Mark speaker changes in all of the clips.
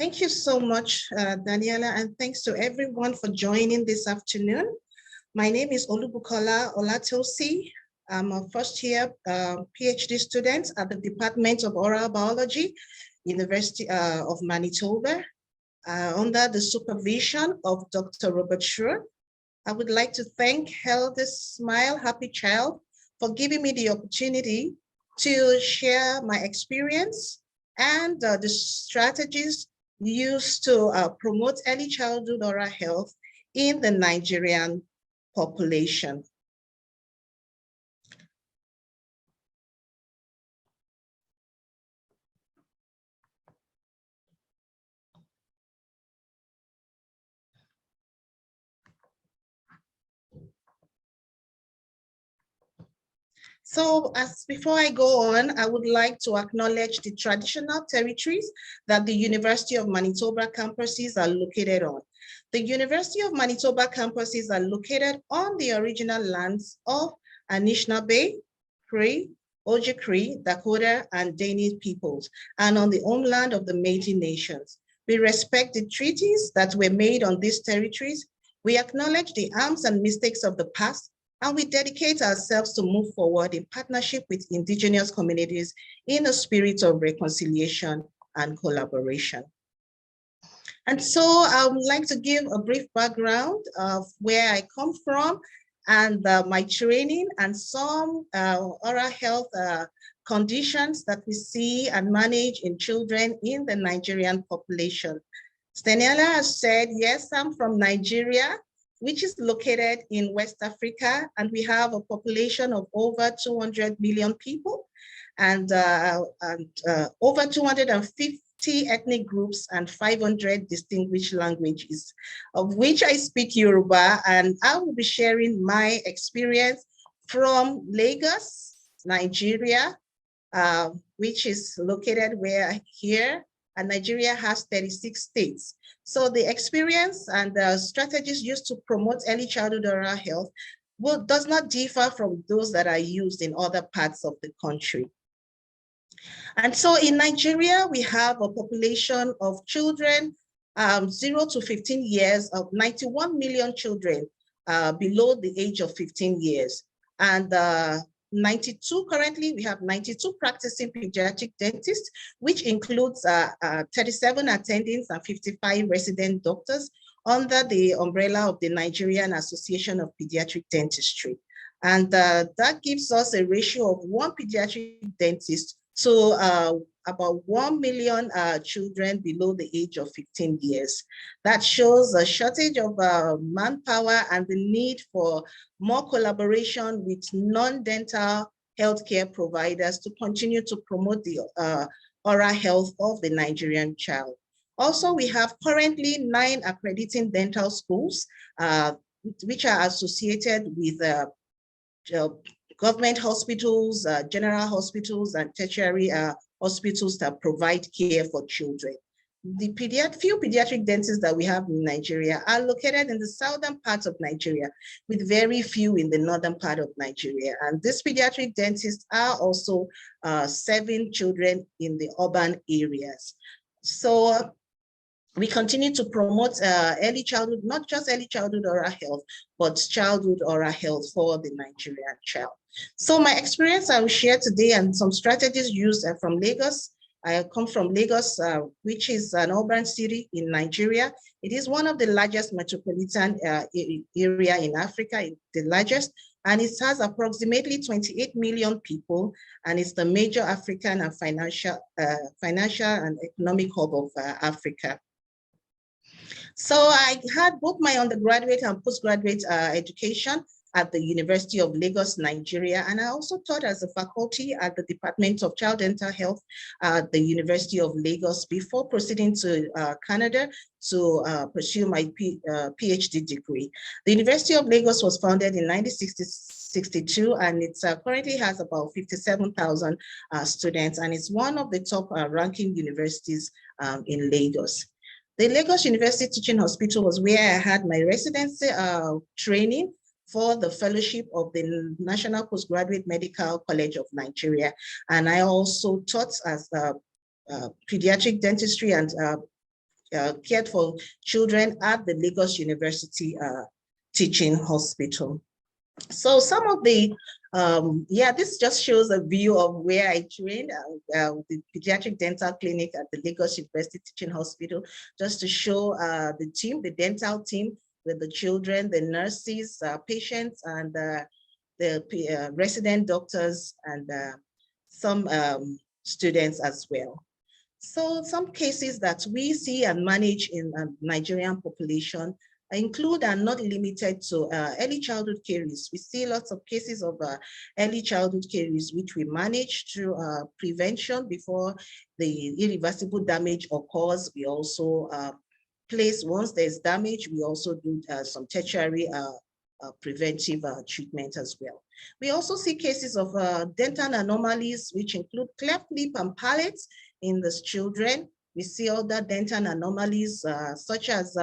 Speaker 1: Thank you so much, Daniela, and thanks to everyone for joining this afternoon. My name is Olubukola Olatosi. I'm a first-year PhD student at the Department of Oral Biology, University of Manitoba, under the supervision of Dr. Robert Schroer. I would like to thank Healthy Smile, Happy Child for giving me the opportunity to share my experience and the strategies used to promote early childhood oral health in the Nigerian population. So before I go on, I would like to acknowledge the traditional territories that the University of Manitoba campuses are located on. The University of Manitoba campuses are located on the original lands of Anishinaabe, Cree, Ojibwe, Dakota, and Dene peoples, and on the homeland of the Métis Nations. We respect the treaties that were made on these territories. We acknowledge the harms and mistakes of the past, and we dedicate ourselves to move forward in partnership with Indigenous communities in a spirit of reconciliation and collaboration. And so I would like to give a brief background of where I come from and my training and some oral health conditions that we see and manage in children in the Nigerian population. Staniela has said, yes, I'm from Nigeria, which is located in West Africa, and we have a population of over 200 million people and over 250 ethnic groups and 500 distinguished languages, of which I speak Yoruba, and I will be sharing my experience from Lagos, Nigeria, which is located here, and Nigeria has 36 states. So the experience and the strategies used to promote early childhood oral health does not differ from those that are used in other parts of the country. And so in Nigeria, we have a population of children 0 to 15 years of 91 million children below the age of 15 years. And 92, currently we have 92 practicing pediatric dentists, which includes 37 attendings and 55 resident doctors under the umbrella of the Nigerian Association of Pediatric Dentistry. And that gives us a ratio of 1 pediatric dentist to about 1 million children below the age of 15 years. That shows a shortage of manpower and the need for more collaboration with non-dental healthcare providers to continue to promote the oral health of the Nigerian child. Also, we have currently 9 accrediting dental schools, which are associated with government hospitals, general hospitals, and tertiary hospitals that provide care for children. The few pediatric dentists that we have in Nigeria are located in the southern part of Nigeria, with very few in the northern part of Nigeria. And these pediatric dentists are also serving children in the urban areas. So we continue to promote early childhood, not just early childhood oral health, but childhood oral health for the Nigerian child. So my experience I will share today and some strategies used from Lagos. I come from Lagos, which is an urban city in Nigeria. It is one of the largest metropolitan area in Africa, the largest, and it has approximately 28 million people, and it's the major African and financial and economic hub of Africa. So I had both my undergraduate and postgraduate education at the University of Lagos, Nigeria. And I also taught as a faculty at the Department of Child Dental Health at the University of Lagos before proceeding to Canada to pursue my PhD degree. The University of Lagos was founded in 1962, and it currently has about 57,000 students, and it's one of the top ranking universities in Lagos. The Lagos University Teaching Hospital was where I had my residency training for the fellowship of the National Postgraduate Medical College of Nigeria. And I also taught as pediatric dentistry and cared for children at the Lagos University Teaching Hospital. So some of the, this just shows a view of where I trained, the pediatric dental clinic at the Lagos University Teaching Hospital, just to show the team, the dental team with the children, the nurses, patients, and the resident doctors, and some students as well. So some cases that we see and manage in Nigerian population include and not limited to early childhood caries. We see lots of cases of early childhood caries, which we manage through prevention before the irreversible damage occurs. We also place, once there's damage, we also do some tertiary preventive treatment as well. We also see cases of dental anomalies, which include cleft lip and palate in these children. We see other dental anomalies such as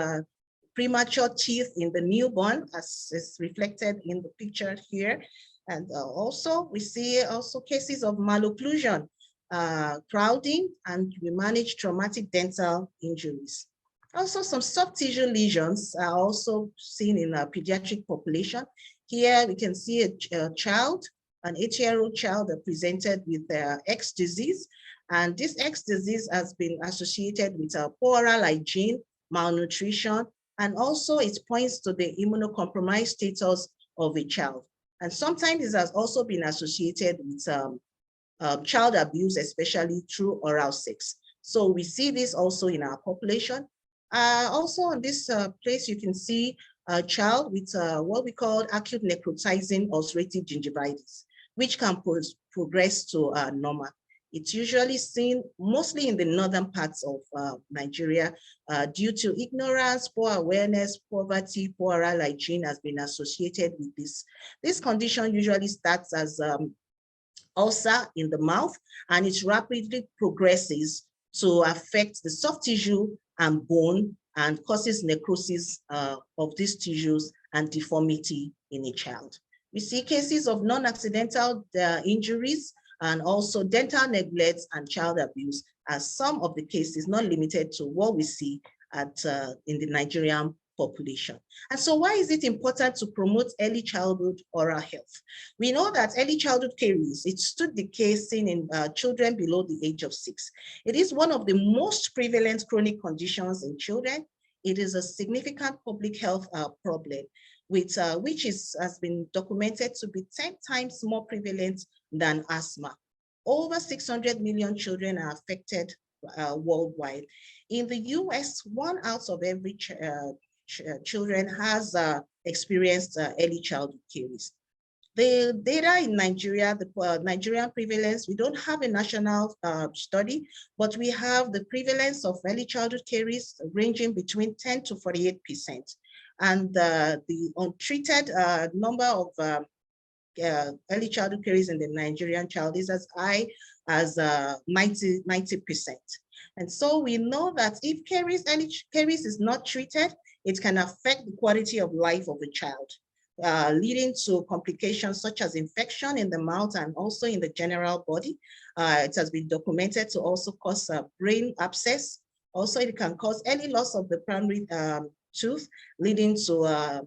Speaker 1: premature teeth in the newborn, as is reflected in the picture here. And also we see also cases of malocclusion, crowding, and we manage traumatic dental injuries. Also, some soft tissue lesions are also seen in a pediatric population. Here we can see a child, an 8-year-old child presented with X disease. And this X disease has been associated with poor oral hygiene, malnutrition, and also it points to the immunocompromised status of a child. And sometimes it has also been associated with child abuse, especially through oral sex. So we see this also in our population. Also on this place, you can see a child with what we call acute necrotizing ulcerative gingivitis, which can progress to normal. It's usually seen mostly in the northern parts of Nigeria due to ignorance, poor awareness, poverty, poor oral hygiene has been associated with this. This condition usually starts as ulcer in the mouth, and it rapidly progresses to affect the soft tissue and bone and causes necrosis of these tissues and deformity in a child. We see cases of non-accidental injuries and also dental neglect and child abuse as some of the cases, not limited to what we see at in the Nigerian population. And so why is it important to promote early childhood oral health? We know that early childhood caries, it stood the case seen in children below the age of 6. It is one of the most prevalent chronic conditions in children. It is a significant public health problem, with, which has been documented to be 10 times more prevalent than asthma. Over 600 million children are affected worldwide. In the US, 1 out of every children has experienced early childhood caries. The data in Nigeria, the Nigerian prevalence, we don't have a national study, but we have the prevalence of early childhood caries ranging between 10 to 48%. And the untreated number of early childhood caries in the Nigerian child is as high as 90%. And so we know that if early caries is not treated, it can affect the quality of life of the child, leading to complications such as infection in the mouth and also in the general body. It has been documented to also cause brain abscess. Also, it can cause early loss of the primary tooth, leading to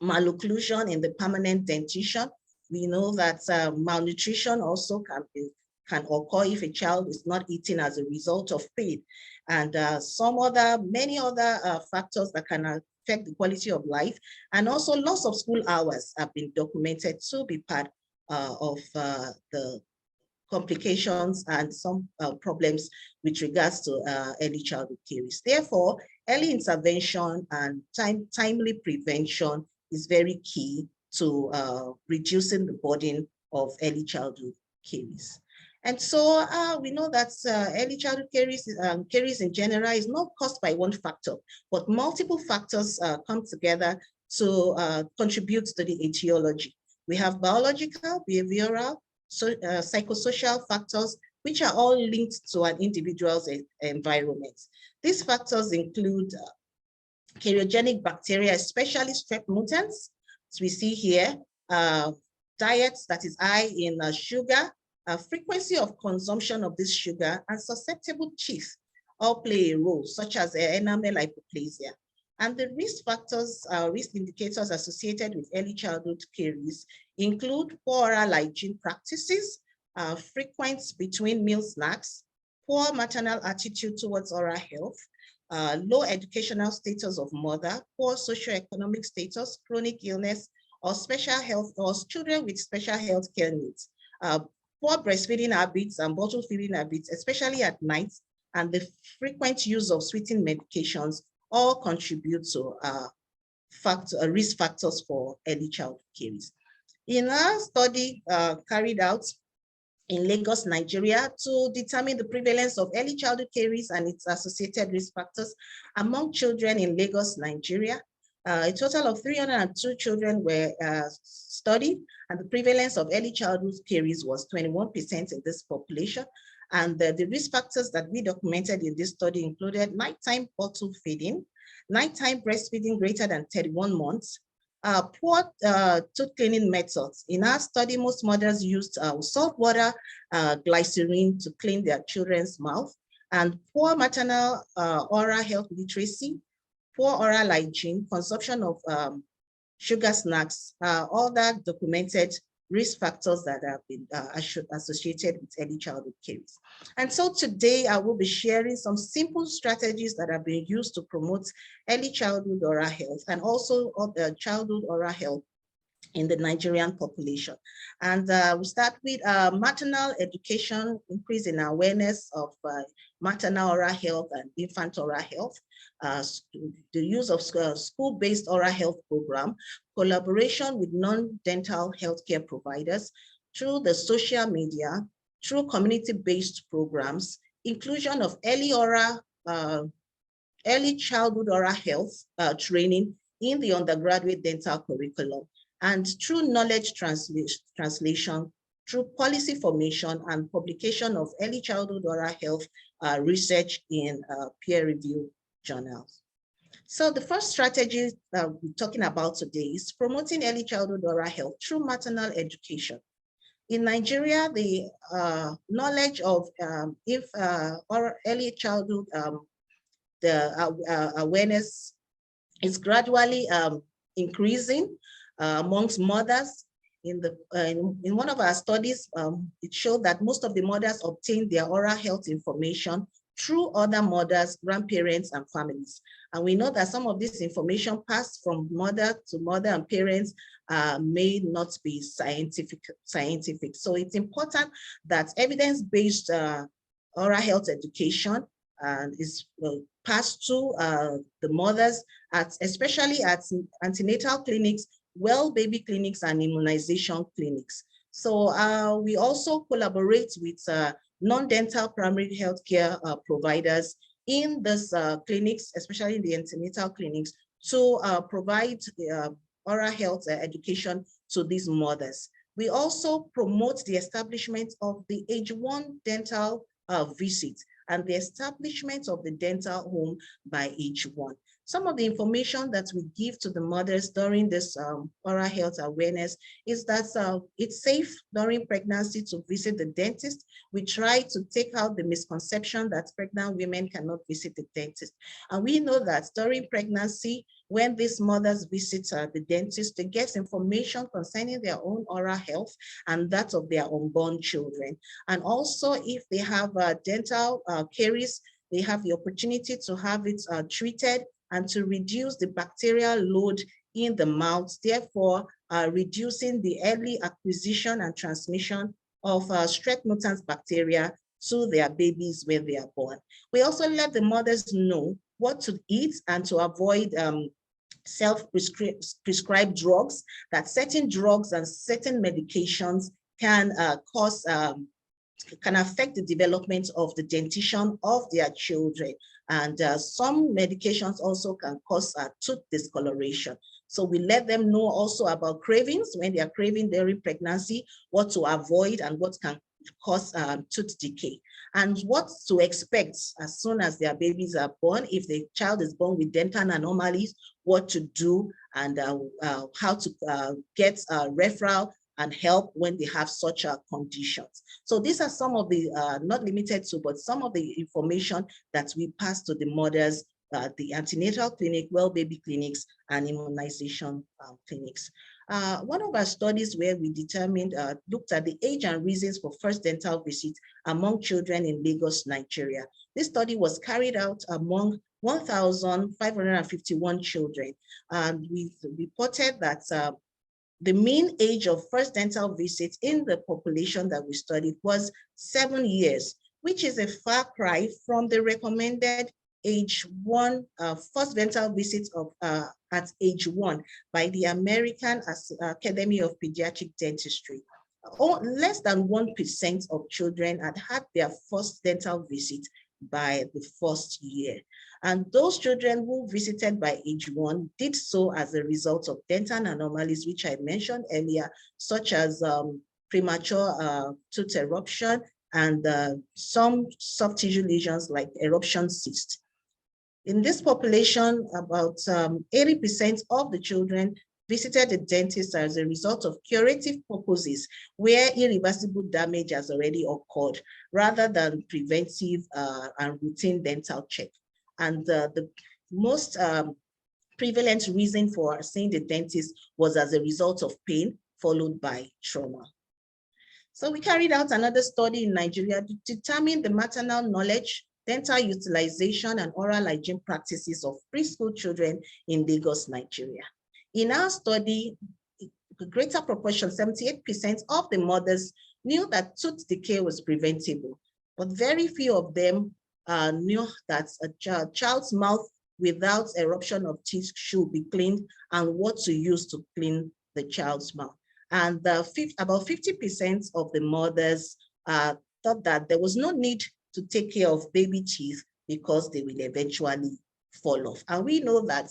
Speaker 1: malocclusion in the permanent dentition. We know that malnutrition also can occur if a child is not eating as a result of pain, and many other factors that can affect the quality of life. And also loss of school hours have been documented to be part of the complications and some problems with regards to early childhood caries. Therefore, early intervention and timely prevention is very key to reducing the burden of early childhood caries. And so we know that early childhood caries in general is not caused by one factor, but multiple factors come together to contribute to the etiology. We have biological, behavioral, psychosocial factors, which are all linked to an individual's environment. These factors include cardiogenic bacteria, especially strep mutans, as we see here, diets that is high in sugar, frequency of consumption of this sugar, and susceptible teeth all play a role, such as enamel hypoplasia. And the risk factors, risk indicators associated with early childhood caries include poor oral hygiene practices, frequent between meal snacks, poor maternal attitude towards oral health, low educational status of mother, poor socioeconomic status, chronic illness, or special health, or children with special health care needs, poor breastfeeding habits and bottle feeding habits, especially at night, and the frequent use of sweetening medications all contribute to risk factors for early childhood caries. In a study carried out in Lagos, Nigeria, to determine the prevalence of early childhood caries and its associated risk factors among children in Lagos, Nigeria, a total of 302 children were studied, and the prevalence of early childhood caries was 21% in this population. And the risk factors that we documented in this study included nighttime bottle feeding, nighttime breastfeeding greater than 31 months, poor tooth cleaning methods. In our study, most mothers used salt water, glycerin to clean their children's mouth, and poor maternal oral health literacy, poor oral hygiene, consumption of sugar snacks, all that documented risk factors that have been associated with early childhood caries. And so today I will be sharing some simple strategies that have been used to promote early childhood oral health and also childhood oral health in the Nigerian population. And we start with maternal education, increase in awareness of maternal oral health and infant oral health, the use of school-based oral health program, collaboration with non-dental healthcare providers through the social media, through community-based programs, inclusion of early childhood oral health training in the undergraduate dental curriculum, and through knowledge translation, through policy formation and publication of early childhood oral health research in peer-reviewed journals. So the first strategy that we're talking about today is promoting early childhood oral health through maternal education. In Nigeria, the knowledge of early childhood, the awareness is gradually increasing amongst mothers. In one of our studies, it showed that most of the mothers obtained their oral health information through other mothers, grandparents, and families. And we know that some of this information passed from mother to mother and parents may not be scientific. So it's important that evidence-based oral health education is passed to the mothers, especially at antenatal clinics, well baby clinics, and immunization clinics. So we also collaborate with non-dental primary healthcare providers in these clinics, especially in the antenatal clinics, to provide oral health education to these mothers. We also promote the establishment of the age 1 dental visit and the establishment of the dental home by age 1. Some of the information that we give to the mothers during this oral health awareness is that it's safe during pregnancy to visit the dentist. We try to take out the misconception that pregnant women cannot visit the dentist. And we know that during pregnancy, when these mothers visit the dentist, they get information concerning their own oral health and that of their unborn children. And also, if they have dental caries, they have the opportunity to have it treated and to reduce the bacterial load in the mouth, therefore reducing the early acquisition and transmission of strep mutans bacteria to their babies when they are born. We also let the mothers know what to eat and to avoid self-prescribed drugs, that certain drugs and certain medications can affect the development of the dentition of their children. And some medications also can cause tooth discoloration. So we let them know also about cravings when they are craving during pregnancy, what to avoid and what can cause tooth decay, and what to expect as soon as their babies are born. If the child is born with dental anomalies, what to do and how to get referral and help when they have such conditions. So these are some of the, not limited to, but some of the information that we pass to the mothers, the antenatal clinic, well baby clinics, and immunization clinics. One of our studies where we determined, looked at the age and reasons for first dental visit among children in Lagos, Nigeria. This study was carried out among 1,551 children. And we reported that the mean age of first dental visit in the population that we studied was 7 years, which is a far cry from the recommended age 1, first dental visit of at age 1 by the American Academy of Pediatric Dentistry. Less than 1% of children had their first dental visit by the first year. And those children who visited by age 1 did so as a result of dental anomalies, which I mentioned earlier, such as premature tooth eruption and some soft tissue lesions like eruption cyst. In this population, about 80% of the children visited the dentist as a result of curative purposes where irreversible damage has already occurred, rather than preventive and routine dental check. And the most prevalent reason for seeing the dentist was as a result of pain, followed by trauma. So we carried out another study in Nigeria to determine the maternal knowledge, dental utilization, and oral hygiene practices of preschool children in Lagos, Nigeria. In our study, a greater proportion, 78% of the mothers knew that tooth decay was preventable, but very few of them knew that a child's mouth without eruption of teeth should be cleaned and what to use to clean the child's mouth. And about 50% of the mothers thought that there was no need to take care of baby teeth because they will eventually fall off. And we know that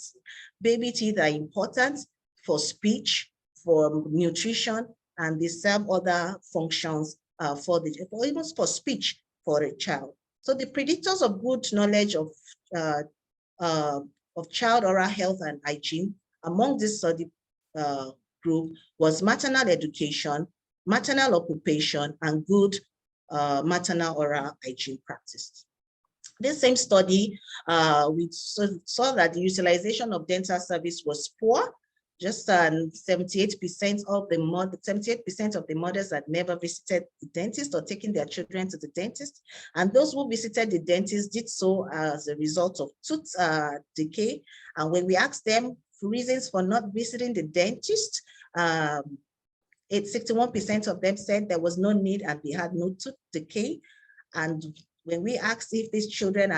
Speaker 1: baby teeth are important for speech, for nutrition, and they serve other functions even for speech for a child. So the predictors of good knowledge of child oral health and hygiene among this study group was maternal education, maternal occupation, and good maternal oral hygiene practice. This same study, we saw that the utilization of dental service was poor. Just 78% of the mothers had never visited the dentist or taken their children to the dentist. And those who visited the dentist did so as a result of tooth decay. And when we asked them for reasons for not visiting the dentist, 61% of them said there was no need and they had no tooth decay. And when we asked if these children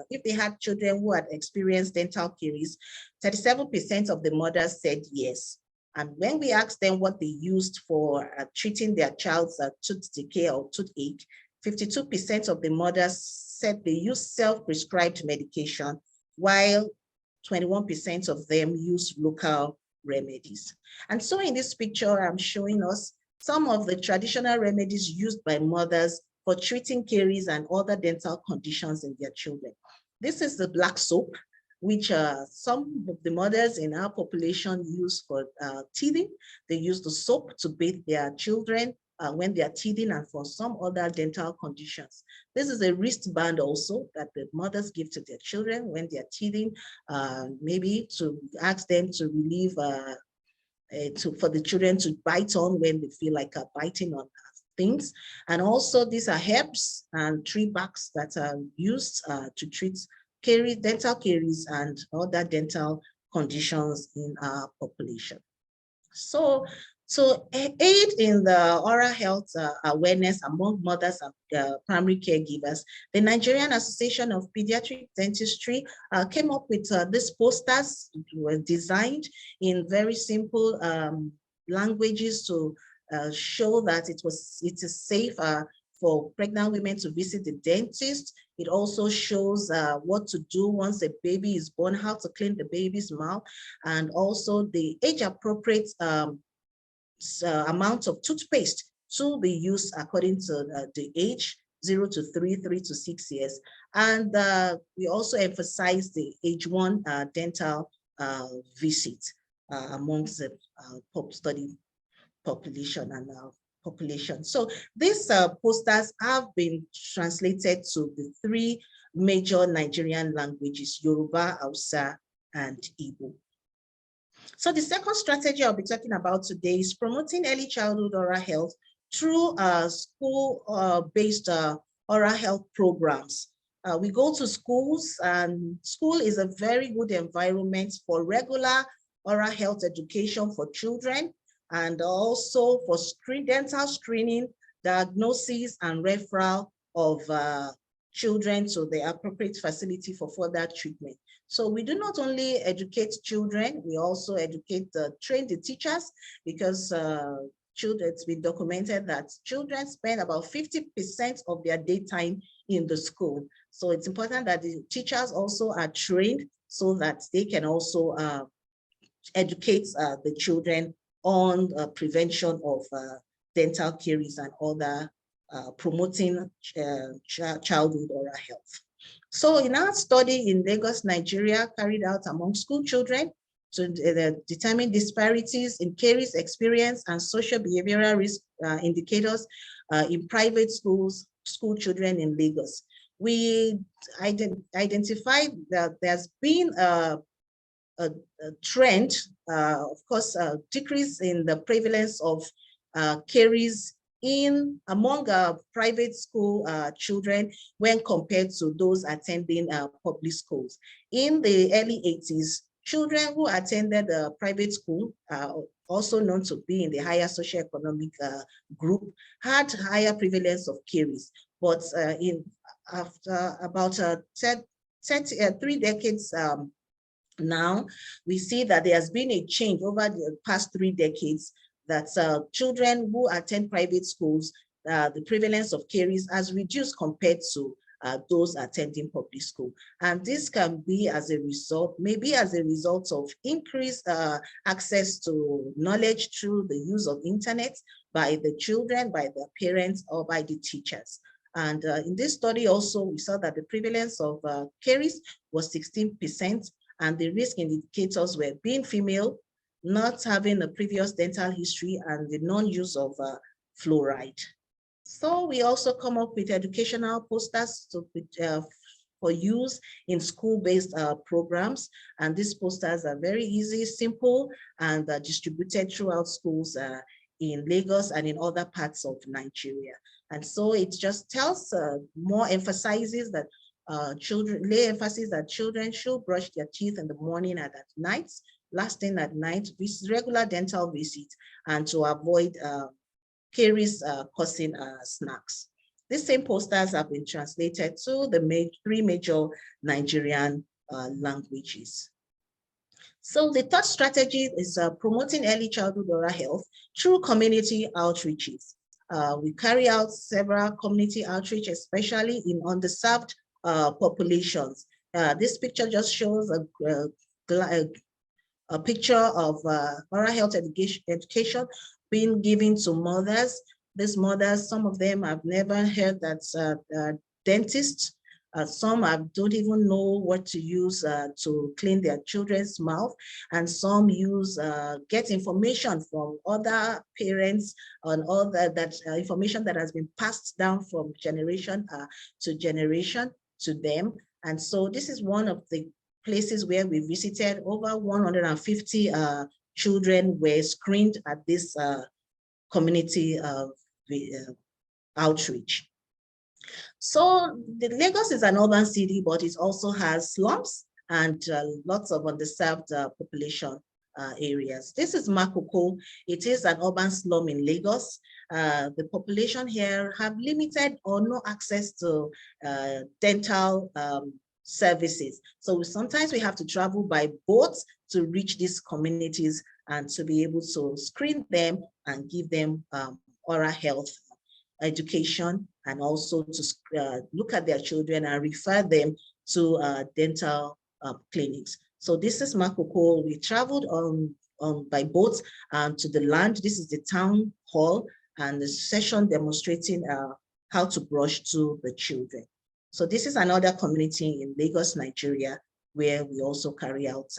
Speaker 1: if they had children who had experienced dental caries, 37% of the mothers said yes. And when we asked them what they used for treating their child's tooth decay or toothache, 52% of the mothers said they used self-prescribed medication, while 21% of them used local remedies. And so in this picture, I'm showing us some of the traditional remedies used by mothers for treating caries and other dental conditions in their children. This is the black soap, which some of the mothers in our population use for teething. They use the soap to bathe their children when they are teething and for some other dental conditions. This is a wristband also that the mothers give to their children when they are teething, maybe to ask them to relieve, for the children to bite on when they feel like biting on things. And also these are herbs and tree barks that are used to treat dental caries and other dental conditions in our population. So to aid in the oral health awareness among mothers and primary caregivers, the Nigerian Association of Pediatric Dentistry came up with these posters. Were designed in very simple languages to show that it is safe for pregnant women to visit the dentist. It also shows what to do once a baby is born, how to clean the baby's mouth, and also the age-appropriate amount of toothpaste to be used according to the age, 0 to 3, 3 to 6 years. And we also emphasize the age 1 dental visit amongst the study population and population. So these posters have been translated to the 3 major Nigerian languages, Yoruba, Hausa, and Igbo. So the second strategy I'll be talking about today is promoting early childhood oral health through school-based oral health programs. We go to schools, and school is a very good environment for regular oral health education for children, and also for dental screening, diagnosis, and referral of children to the appropriate facility for further treatment. So we do not only educate children, we also educate, train the teachers, because it's been documented that children spend about 50% of their daytime in the school. So it's important that the teachers also are trained so that they can also educate the children on prevention of dental caries and other promoting childhood oral health. So in our study in Lagos, Nigeria, carried out among school children to determine disparities in caries experience and social behavioral risk indicators in private schools, school children in Lagos. We identified that there's been a trend, of course, decrease in the prevalence of caries among private school children when compared to those attending public schools. In the early 80s, children who attended private school, also known to be in the higher socioeconomic group, had higher prevalence of caries. But after about 3 decades now, we see that there has been a change over the past 3 decades, that children who attend private schools, the prevalence of caries has reduced compared to those attending public school. And this can be as a result, maybe as a result of increased access to knowledge through the use of internet by the children, by their parents, or by the teachers. And in this study also, we saw that the prevalence of caries was 16%, and the risk indicators were being female, not having a previous dental history, and the non-use of fluoride. So we also come up with educational posters for use in school-based programs. And these posters are very easy, simple, and distributed throughout schools in Lagos and in other parts of Nigeria. And so it just tells, more emphasizes that lay emphasis that children should brush their teeth in the morning and at night, last thing at night, with regular dental visits, and to avoid caries causing snacks. These same posters have been translated to the 3 major Nigerian languages. So the third strategy is promoting early childhood oral health through community outreaches. We carry out several community outreach, especially in underserved populations. This picture just shows a picture of oral health education being given to mothers. These mothers, some of them have never heard that dentists. Some don't even know what to use to clean their children's mouth, and some get information from other parents on all that information that has been passed down from generation to generation to them. And so this is one of the places where we visited. Over 150 children were screened at this community outreach. So Lagos is an urban city, but it also has slums and lots of underserved population areas. This is Makoko. It is an urban slum in Lagos. The population here have limited or no access to dental services. So sometimes we have to travel by boat to reach these communities and to be able to screen them and give them oral health education, and also to look at their children and refer them to dental clinics. So this is Makoko. We traveled by boat to the land. This is the town hall, and the session demonstrating how to brush to the children. So this is another community in Lagos, Nigeria, where we also carry out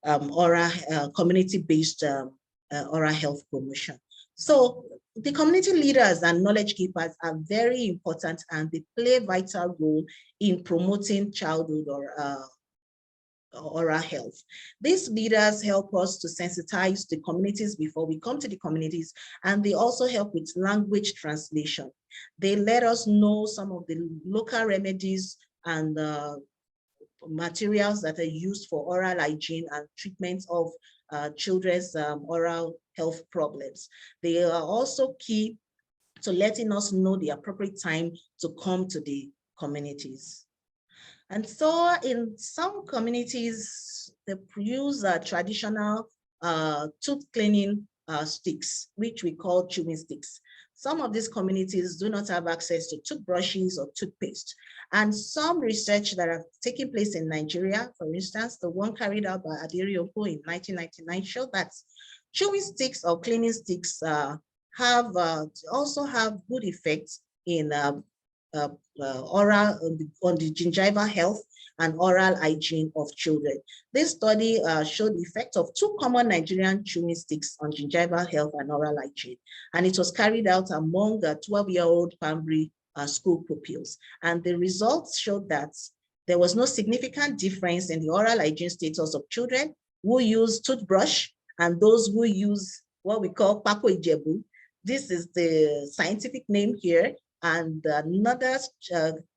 Speaker 1: oral community-based oral health promotion. So the community leaders and knowledge keepers are very important, and they play a vital role in promoting childhood or oral health. These leaders help us to sensitize the communities before we come to the communities, and they also help with language translation. They let us know some of the local remedies and materials that are used for oral hygiene and treatment of children's oral health problems. They are also key to letting us know the appropriate time to come to the communities. And so in some communities, they use traditional tooth cleaning sticks, which we call chewing sticks. Some of these communities do not have access to toothbrushes or toothpaste. And some research that have taken place in Nigeria, for instance, the one carried out by Aderioko in 1999 showed that chewing sticks or cleaning sticks also have good effects in oral on the gingival health and oral hygiene of children. This study showed the effect of two common Nigerian chewing sticks on gingival health and oral hygiene, and it was carried out among 12-year-old primary school pupils. And the results showed that there was no significant difference in the oral hygiene status of children who use toothbrush and those who use what we call Pako Ijebu. This is the scientific name here, and another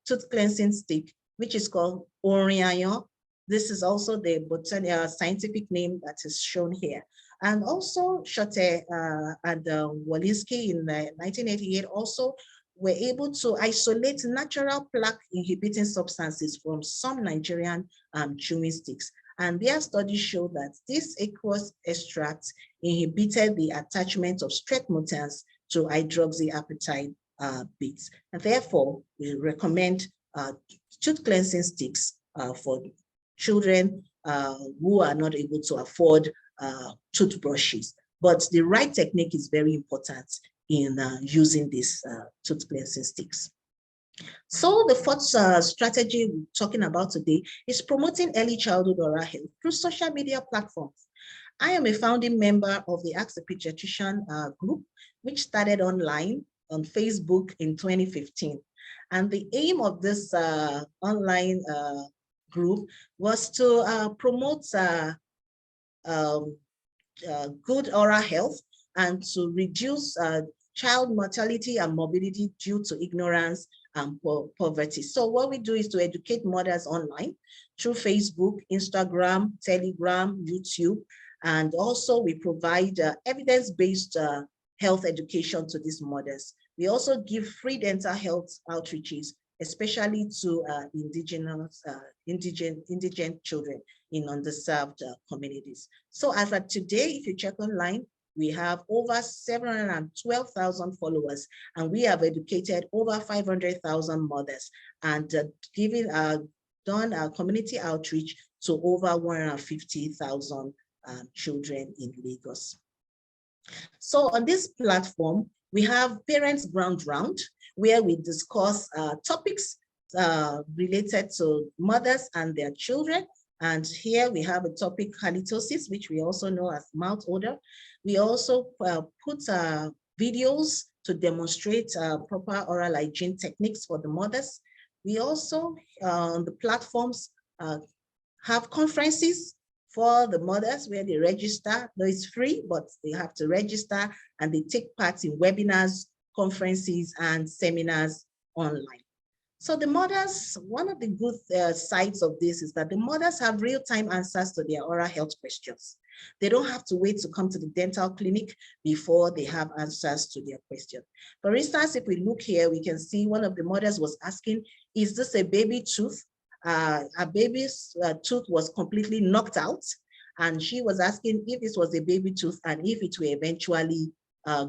Speaker 1: tooth cleansing stick, which is called Oriayon. This is also the botanical scientific name that is shown here. And also Schotte and Walensky in 1988 also were able to isolate natural plaque inhibiting substances from some Nigerian chewing sticks. And their studies show that this aqueous extract inhibited the attachment of strep mutans to hydroxyapatite bits. And therefore, we recommend tooth cleansing sticks for children who are not able to afford toothbrushes. But the right technique is very important in using these tooth cleansing sticks. So the fourth strategy we're talking about today is promoting early childhood oral health through social media platforms. I am a founding member of the Ask the Pediatrician group, which started online on Facebook in 2015. And the aim of this online group was to promote good oral health and to reduce child mortality and morbidity due to ignorance and poverty. So what we do is to educate mothers online through Facebook, Instagram, Telegram, YouTube, and also we provide evidence-based health education to these mothers. We also give free dental health outreaches, especially to indigent children in underserved communities. So as of today, if you check online, we have over 712,000 followers, and we have educated over 500,000 mothers and done our community outreach to over 150,000 children in Lagos. So on this platform, we have Parents Ground Round, where we discuss topics related to mothers and their children. And here we have a topic, halitosis, which we also know as mouth odor. We also put videos to demonstrate proper oral hygiene techniques for the mothers. We also, on the platforms, have conferences for the mothers where they register. Though it's free, but they have to register, and they take part in webinars, conferences, and seminars online. So the mothers, one of the good sides of this is that the mothers have real-time answers to their oral health questions. They don't have to wait to come to the dental clinic before they have answers to their question. For instance, if we look here, we can see one of the mothers was asking, is this a baby tooth? A baby's tooth was completely knocked out, and she was asking if this was a baby tooth and if it will eventually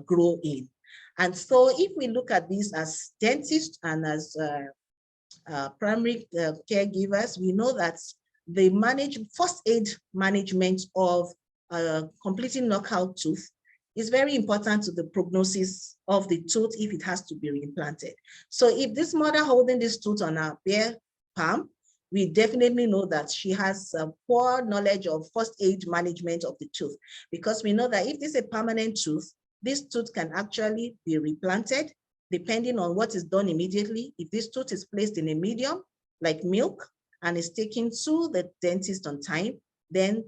Speaker 1: grow in. And so if we look at this as dentists and as primary caregivers, we know that they manage first aid management of completely knockout tooth is very important to the prognosis of the tooth if it has to be reimplanted. So if this mother holding this tooth on her bare palm, we definitely know that she has poor knowledge of first aid management of the tooth, because we know that if this is a permanent tooth, this tooth can actually be replanted depending on what is done immediately. If this tooth is placed in a medium, like milk, and is taken to the dentist on time, then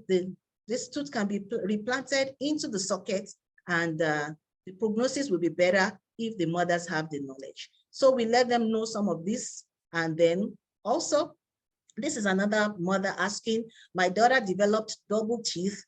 Speaker 1: this tooth can be replanted into the socket, and the prognosis will be better if the mothers have the knowledge. So we let them know some of this. And then also, this is another mother asking, my daughter developed double teeth.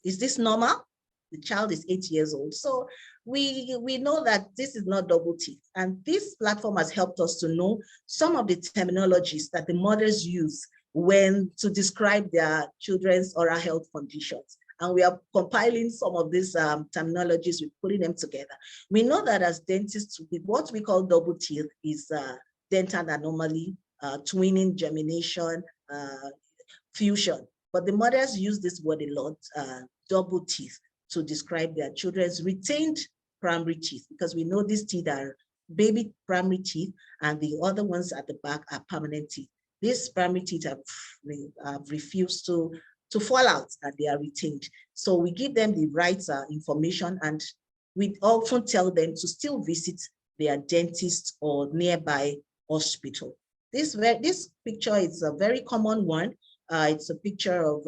Speaker 1: Is this normal? The child is 8 years old. So we know that this is not double teeth. And this platform has helped us to know some of the terminologies that the mothers use when to describe their children's oral health conditions. And we are compiling some of these terminologies, we're putting them together. We know that as dentists, what we call double teeth is dental anomaly, twinning, germination, fusion. But the mothers use this word a lot, double teeth, to describe their children's retained primary teeth, because we know these teeth are baby primary teeth, and the other ones at the back are permanent teeth. These primary teeth have refused to fall out, and they are retained. So we give them the right information, and we often tell them to still visit their dentist or nearby hospital. This picture is a very common one. It's a picture of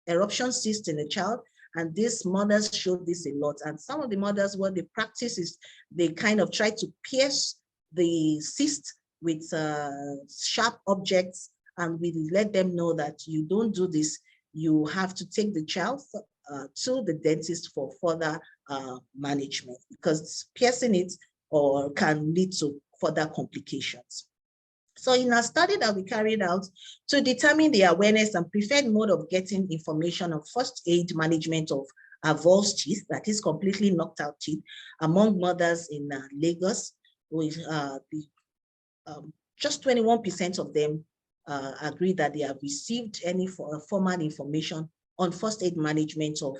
Speaker 1: eruption cyst in a child, and these mothers show this a lot. And some of the mothers, what they practice is they kind of try to pierce the cyst with sharp objects, and we let them know that you don't do this. You have to take the child to the dentist for further management, because piercing it or can lead to further complications. So in a study that we carried out to determine the awareness and preferred mode of getting information on first aid management of avulsed teeth, that is completely knocked out teeth, among mothers in Lagos, with just 21% of them agree that they have received any formal information on first aid management of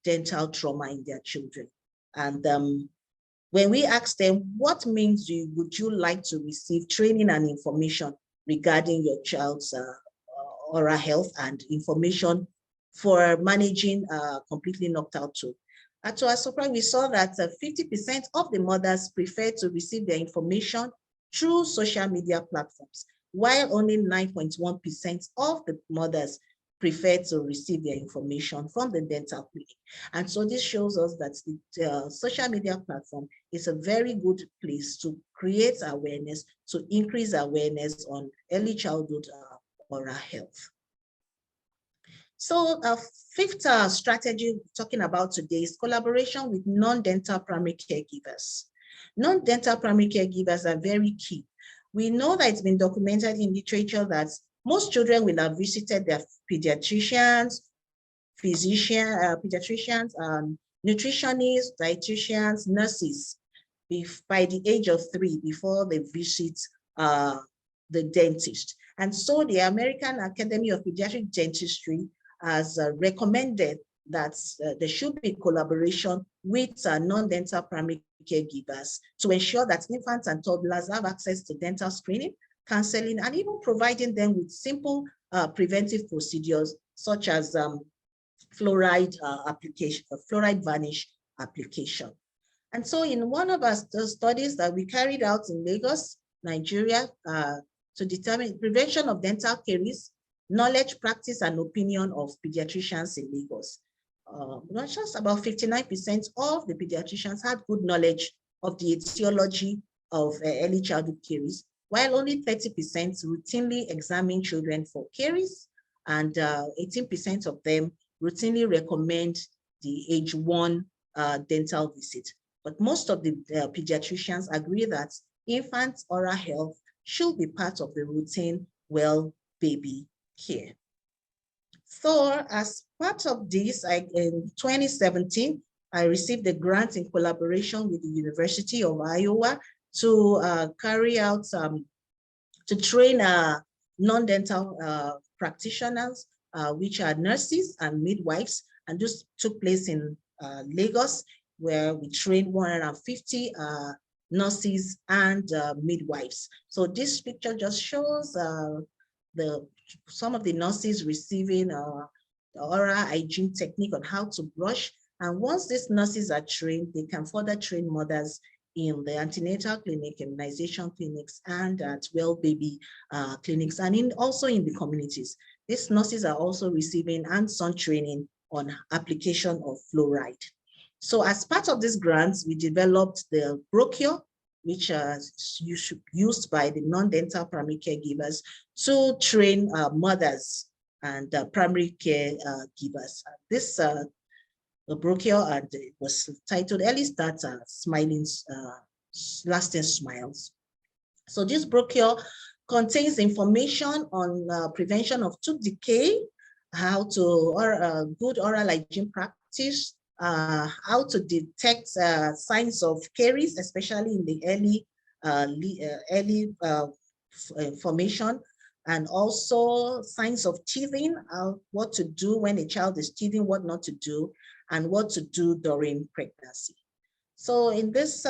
Speaker 1: dental trauma in their children. And when we asked them, what means would you like to receive training and information regarding your child's oral health and information for managing completely knocked out tooth? To our surprise, we saw that 50% of the mothers prefer to receive their information through social media platforms, while only 9.1% of the mothers prefer to receive their information from the dental clinic. And so this shows us that the social media platform is a very good place to create awareness, to increase awareness on early childhood oral health. So fifth strategy we're talking about today is collaboration with non-dental primary caregivers. Non-dental primary caregivers are very key. We know that it's been documented in literature that most children will have visited their pediatricians, pediatricians, nutritionists, dietitians, nurses by the age of 3 before they visit the dentist. And so the American Academy of Pediatric Dentistry has recommended that there should be collaboration with non-dental primary caregivers to ensure that infants and toddlers have access to dental screening, counseling, and even providing them with simple preventive procedures such as fluoride varnish application. And so in one of our studies that we carried out in Lagos, Nigeria, to determine prevention of dental caries, knowledge, practice, and opinion of pediatricians in Lagos. Not just about 59% of the pediatricians had good knowledge of the etiology of early childhood caries, while only 30% routinely examine children for caries, and 18% of them routinely recommend the age 1 dental visit. But most of the pediatricians agree that infant oral health should be part of the routine well baby care. So as part of this, in 2017, I received a grant in collaboration with the University of Iowa to carry out, to train non-dental practitioners, which are nurses and midwives. And this took place in Lagos, where we trained 150 nurses and midwives. So this picture just shows some of the nurses receiving the oral hygiene technique on how to brush. And once these nurses are trained, they can further train mothers in the antenatal clinic, immunization clinics, and at well baby clinics, and also in the communities. These nurses are also receiving hands-on training on application of fluoride. So as part of this grants, we developed the brochure, which is used by the non-dental primary caregivers to train mothers and primary care givers. This the brochure, and it was titled Early Start Smiling, Lasting Smiles. So this brochure contains information on prevention of tooth decay, how to good oral hygiene practice, how to detect signs of caries, especially in the early formation, and also signs of teething, what to do when a child is teething, what not to do, and what to do during pregnancy. So in this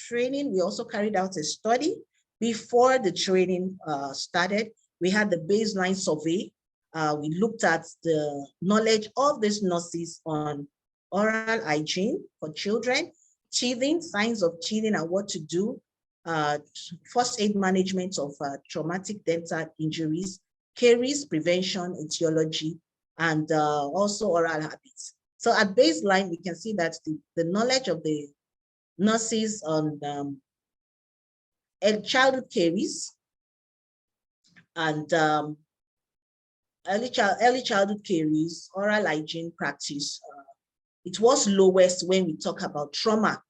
Speaker 1: training, we also carried out a study. Before the training started, we had the baseline survey. We looked at the knowledge of these nurses on oral hygiene for children, teething, signs of teething and what to do, first aid management of traumatic dental injuries, caries prevention, etiology, and also oral habits. So at baseline, we can see that the knowledge of the nurses on childhood caries and early childhood caries, oral hygiene practice, it was lowest when we talk about trauma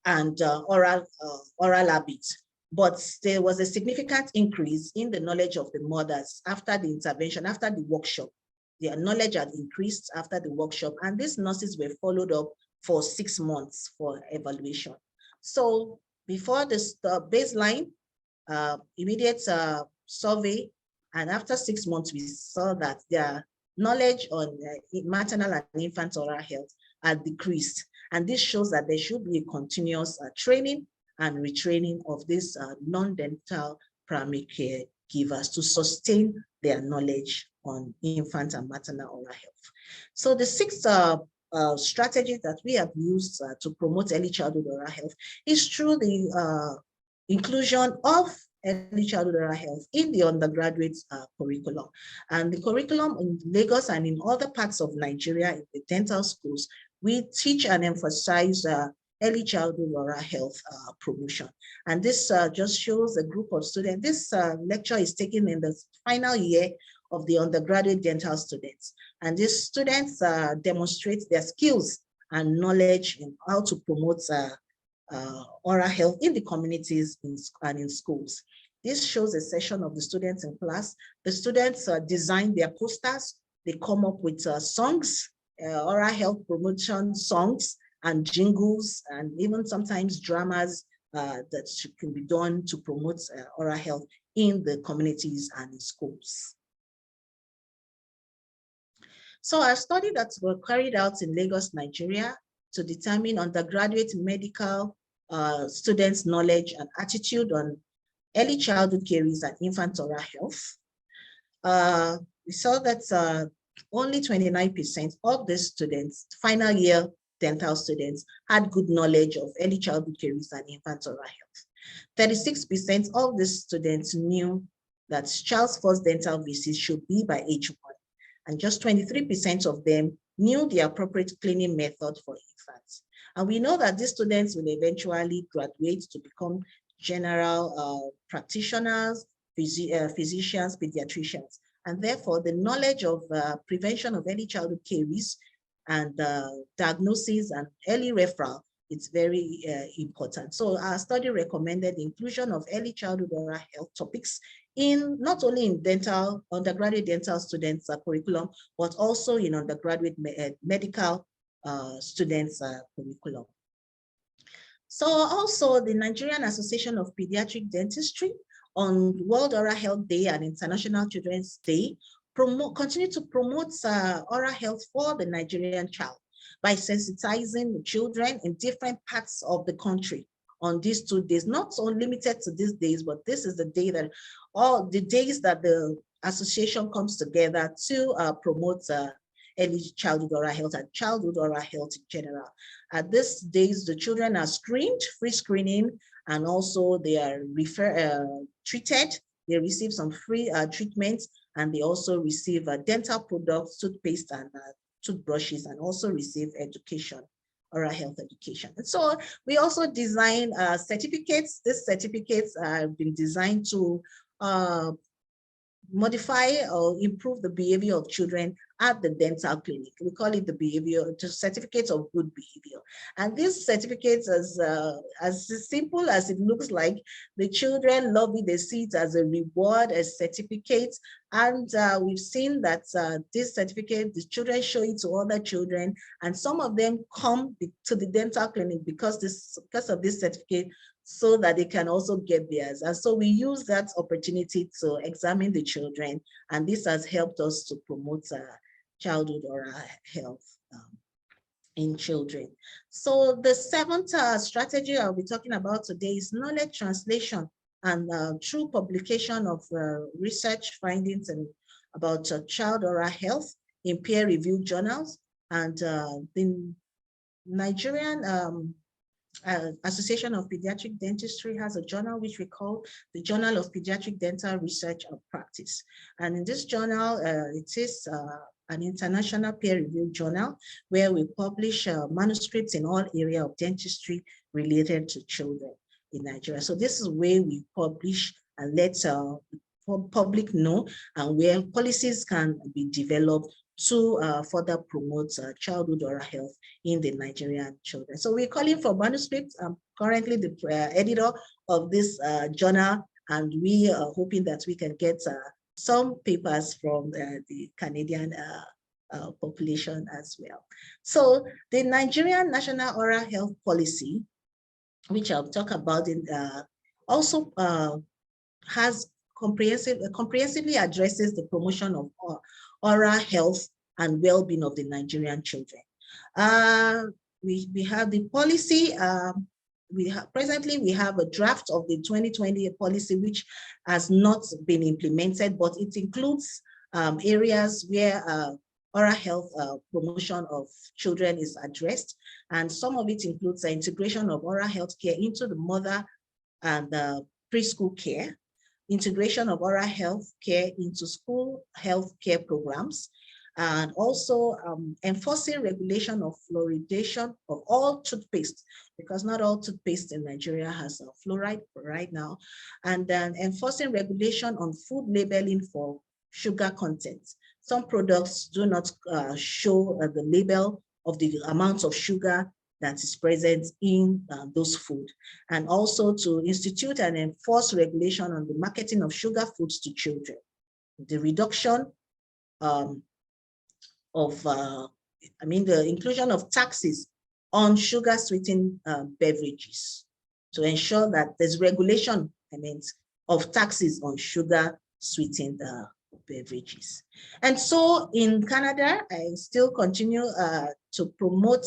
Speaker 1: and oral habits. But there was a significant increase in the knowledge of the mothers after the intervention, after the workshop. Their knowledge had increased after the workshop, and these nurses were followed up for 6 months for evaluation. So before this baseline, immediate survey, and after 6 months, we saw that their knowledge on maternal and infant oral health had decreased. And this shows that there should be a continuous training and retraining of these non-dental primary care givers to sustain their knowledge on infant and maternal oral health. So the 6 strategies that we have used to promote early childhood oral health is through the inclusion of early childhood oral health in the undergraduate curriculum. And the curriculum in Lagos and in other parts of Nigeria, in the dental schools, we teach and emphasize early childhood oral health promotion. And this just shows a group of students. This lecture is taken in the final year of the undergraduate dental students. And these students demonstrate their skills and knowledge in how to promote oral health in the communities and in schools. This shows a session of the students in class. The students design their posters. They come up with songs, oral health promotion songs and jingles, and even sometimes dramas that can be done to promote oral health in the communities and in schools. So a study that was carried out in Lagos, Nigeria, to determine undergraduate medical students' knowledge and attitude on early childhood caries and infant oral health. We saw that only 29% of the students, final year dental students, had good knowledge of early childhood caries and infant oral health. 36% of the students knew that child's first dental visit should be by age 1. And just 23% of them knew the appropriate cleaning method for infants. And we know that these students will eventually graduate to become general practitioners, physicians, pediatricians. And therefore, the knowledge of prevention of early childhood caries and diagnosis and early referral, it's very important. So our study recommended the inclusion of early childhood oral health topics in not only in undergraduate dental students curriculum, but also in undergraduate medical students curriculum. So also the Nigerian Association of Pediatric Dentistry on World Oral Health Day and International Children's Day continue to promote oral health for the Nigerian child by sensitizing children in different parts of the country on these 2 days, not so limited to these days, but this is the day that all the days that the association comes together to promote early childhood oral health and childhood oral health in general. At these days, the children are screened, free screening, and also they are treated. They receive some free treatments, and they also receive dental products, toothpaste, and toothbrushes, and also receive education, oral health education. And so we also design certificates. These certificates have been designed to modify or improve the behavior of children at the dental clinic. We call it the certificates of good behavior. And these certificates, as simple as it looks like, the children love it. They see it as a reward, as certificates. And we've seen that this certificate, the children show it to other children, and some of them come to the dental clinic because of this certificate, so that they can also get theirs. And so we use that opportunity to examine the children, and this has helped us to promote childhood oral health in children. So the 7th strategy I'll be talking about today is knowledge translation, and through publication of research findings and about child oral health in peer-reviewed journals. And the Nigerian Association of Pediatric Dentistry has a journal which we call the Journal of Pediatric Dental Research and Practice. And in this journal, it is an international peer-reviewed journal where we publish manuscripts in all areas of dentistry related to children in Nigeria. So this is where we publish and let public know, and where policies can be developed to further promote childhood oral health in the Nigerian children. So we're calling for manuscripts. I'm currently the editor of this journal, and we are hoping that we can get some papers from the Canadian population as well. So the Nigerian National Oral Health Policy, which I'll talk about, also has comprehensively addresses the promotion of oral health and well-being of the Nigerian children. We have the policy. Presently we have a draft of the 2020 policy which has not been implemented, but it includes areas where oral health promotion of children is addressed, and some of it includes the integration of oral health care into the mother and preschool care, integration of oral health care into school health care programs, and also enforcing regulation of fluoridation of all toothpaste, because not all toothpaste in Nigeria has fluoride right now, and then enforcing regulation on food labeling for sugar content. Some products do not show the label of the amount of sugar that is present in those food, and also to institute and enforce regulation on the marketing of sugar foods to children, the reduction the inclusion of taxes on sugar sweetened beverages to ensure that there's regulation, of taxes on sugar sweetened beverages. And so in Canada, I still continue to promote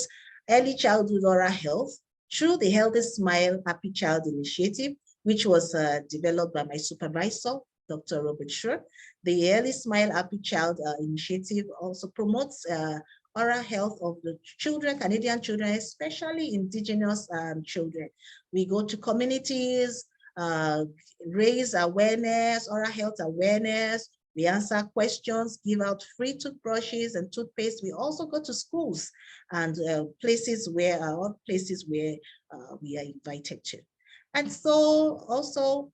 Speaker 1: early childhood oral health through the Healthy Smile, Happy Child initiative, which was developed by my supervisor, Dr. Robert Schur. The Early Smile, Happy Child initiative also promotes oral health of the children, Canadian children, especially Indigenous children. We go to communities, raise awareness, oral health awareness. We answer questions, give out free toothbrushes and toothpaste. We also go to schools and places where we are invited to. And so also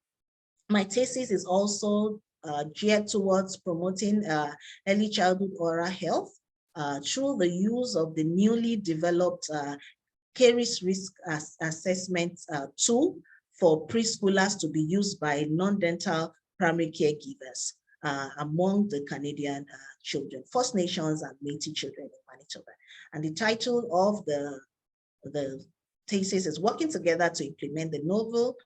Speaker 1: my thesis is also geared towards promoting early childhood oral health through the use of the newly developed caries risk assessment tool for preschoolers to be used by non-dental primary caregivers among the Canadian children, First Nations and Métis children in Manitoba. And the title of the thesis is Working Together to Implement the Novel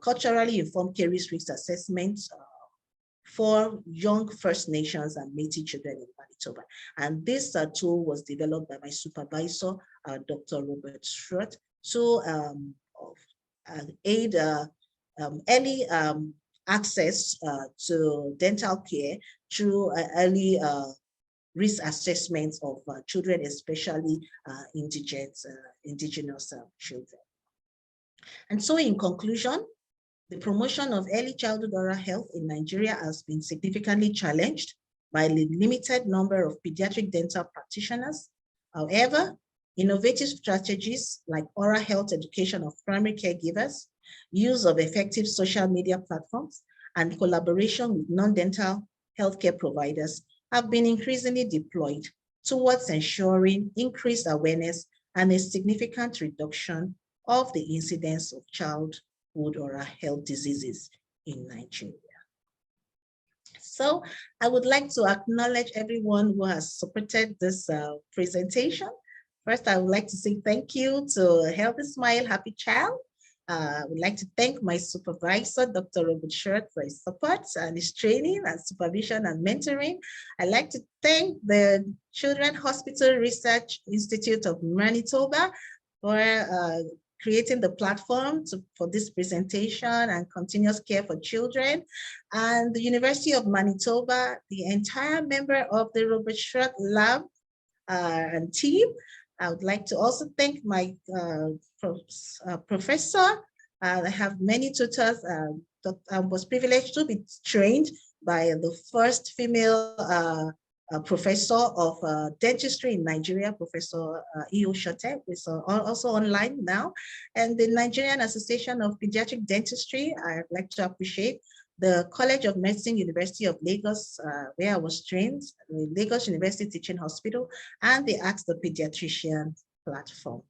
Speaker 1: Culturally Informed Caries Risk Assessment for Young First Nations and Métis children in Manitoba. And this tool was developed by my supervisor, Dr. Robert Schur, aid early access to dental care through early risk assessments of children, especially indigenous children. And so in conclusion, the promotion of early childhood oral health in Nigeria has been significantly challenged by the limited number of pediatric dental practitioners. However, innovative strategies like oral health education of primary caregivers, use of effective social media platforms, and collaboration with non-dental healthcare providers have been increasingly deployed towards ensuring increased awareness and a significant reduction of the incidence of childhood oral health diseases in Nigeria. So I would like to acknowledge everyone who has supported this presentation. First, I would like to say thank you to Healthy Smile, Happy Child. I would like to thank my supervisor, Dr. Robert Shirt, for his support and his training and supervision and mentoring. I'd like to thank the Children's Hospital Research Institute of Manitoba for creating the platform for this presentation and continuous care for children, and the University of Manitoba, the entire member of the Robert Shirt Lab and team. I would like to also thank my professor. I have many tutors. I was privileged to be trained by the first female professor of dentistry in Nigeria, Professor Iyo Shote, who is also online now, and the Nigerian Association of Pediatric Dentistry. I'd like to appreciate the College of Medicine, University of Lagos, where I was trained, the Lagos University Teaching Hospital, and the Ask the Pediatrician platform.